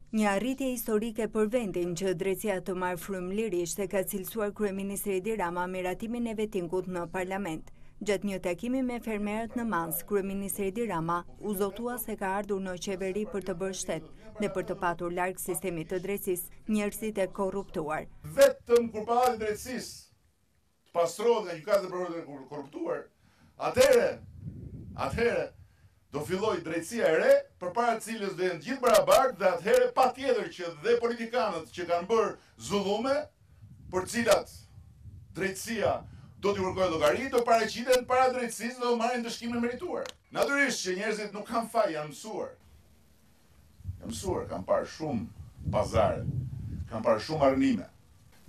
Një arritje historike për vendin që drejtësia të marrë frymëlirisht e ka cilësuar kryeministri Edi Rama me ratimin e vetingut në parlament. Gjatë një takimi me fermerët në Mans, kryeministri Edi Rama u zotua se ka ardhur në qeveri për të bërë shtet dhe për të patur larg sistemit të drejtësisë njerëzit e korruptuar. Vetëm kur pallati i drejtësisë të pastrohet nga gjykata për të korruptuar, atëherë do filloj drejtësia e re, përpara të cilës do jenë gjithë barabartë dhe atëherë patjetër që dhe politikanët që kanë bërë zullume, për cilat drejtësia do t'i kërkojë llogari, do paraqiten para drejtësisë dhe do marrin dëshkime merituar. Natyrisht që njerëzit nuk kanë faj, janë mësuar. Kanë parë shumë pazare, kanë parë shumë arënime.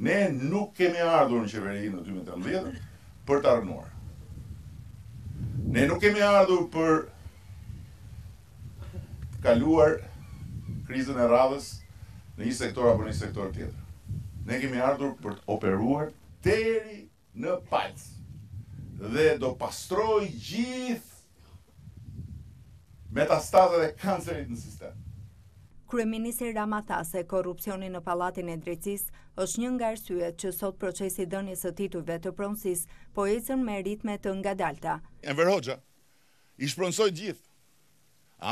Ne nuk kemi ardhur në qeveri në 2018 për të arënuar. Ne nuk kemi ardhur për kaluar krizën e radhës në një sektor apo në një sektor tjetër. Ne kemi ardhur për të operuar deri në palc dhe do pastroj gjithë metastazat e kancerit në sistem. Kryeministri Rama tha se korrupsioni në Pallatin e Drejtësisë është një nga arsyet që sot procesi i dhënies së titujve të pronësisë po ecën me ritme të ngadalta. Enver Hoxha i shpronsoi gjithë.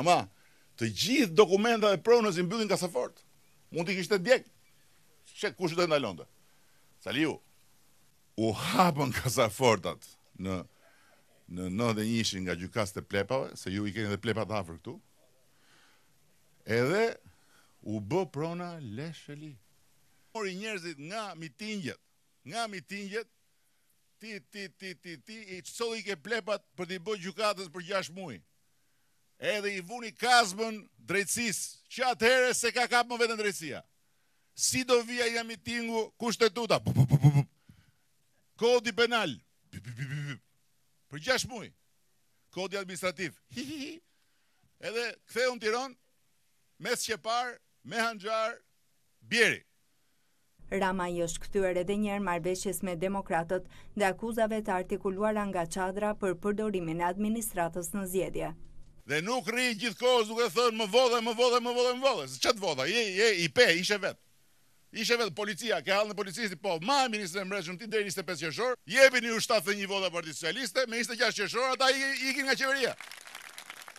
Ama të gjithë dokumentat e pronës i mbyllin kasafort. Mund t'i kishte djeg. Çe kush do të ndalonte? Saliu u hapën kasafortat në 91 nga gjykata e plepave, se ju i keni edhe plepat afër këtu. Edhe u bë prona leshëli. Mori njerëzit nga mitingjet, i çolli ke plepat për t'i bë gjykatës për 6 muaj. Edhe i vuni kazmën drejtësisë, që atëherë se ka kap më vetën drejtësia. Si do vija nga mitingu kushtetuta, kodi penal, për 6 muaj, kodi administrativ, edhe ktheu në Tiranë, me Shqiptar, me Hanxhar, Bjeri. Rama i është kthyer edhe një herë marrëveshjes me demokratët dhe akuzave të artikuluara nga Çadra për përdorimin e administratës në zgjedhje. Dhe nuk rri gjithkohës duke thënë më vodhe. Ç'a të vodha? Ishe vet. Ishe vet policia, ke hallën e policisë, po, ma ministri i mbrojtjes ti deri 25 qershor, jepini u 71 vota Partisë Socialiste, me 26 qershor ata ikin nga qeveria.